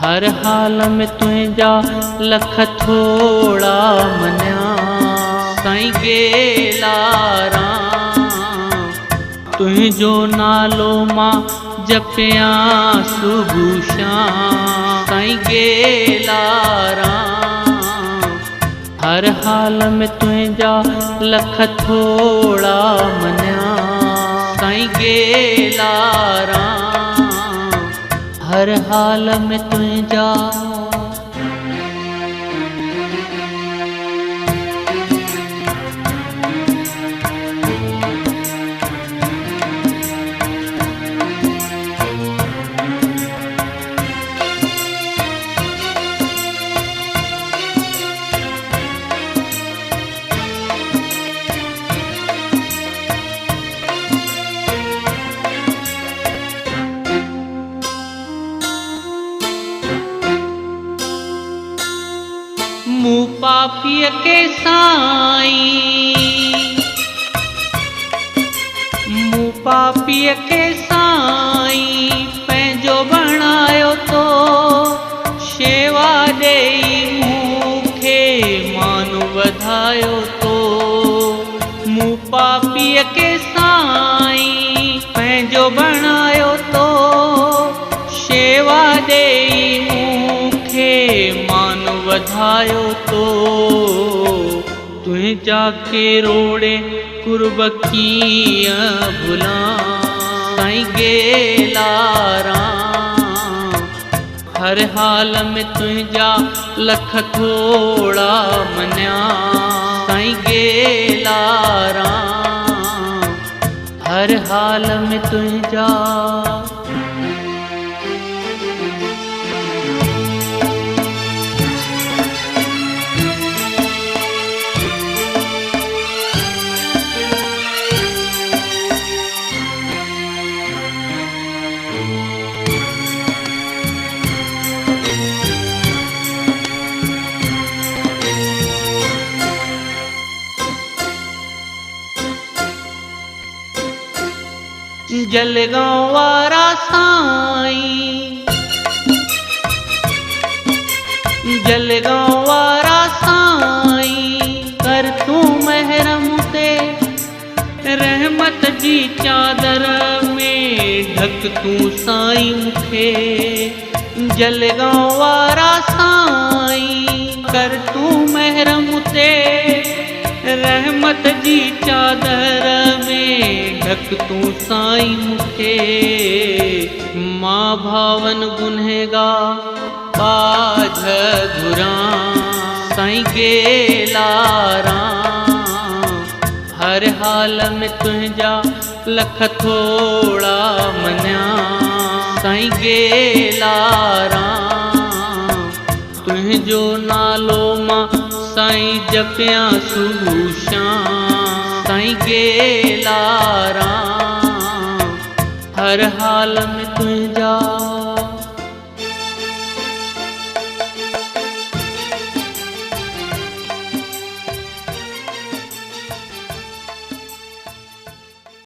हर हाल में तुझा लख थोड़ा मन्या साईं गेलारां। तुझो नालो मां जपिया सुबुह शाम साईं गेलारां। हर हाल में तुझा लख थोड़ा मन्या साईं गेलारां। हर हाल में तुझा मुँह पापीअ के साईं, मुँह पापीअ के साईं पंहिंजो बणायो तो शेवा ॾेई मूंखे मान वधायो तो। मुँह पापीअ के साईं पंहिंजो बणायो तो शेवा ॾेई मूंखे मान वधायो तो। तुझा के रोड़े कुर्ब कीअं भुलां साईं गेलारां। हर हाल में तुझा लख थोड़ा मन्या साईं गेलारां। हर हाल में तुझा जलगांव वारा साईं, जलगांव वारा साईं कर तू महरम ते रहमत जी चादर में ढक तू साईं मुखे। जलगांव वारा साईं कर तू महरम ते रहमत जी चादर में ढक तू साईं मुखे। मां भावन गुनहगार बाझ घुरां साईं गेलारां। हर हाल में तुझा लख थोड़ा मन्या साईं गेलारां। तुझो नालो मां साईं जपिया सुबुह शाम साईं गेलारां। हर हाल में तुझा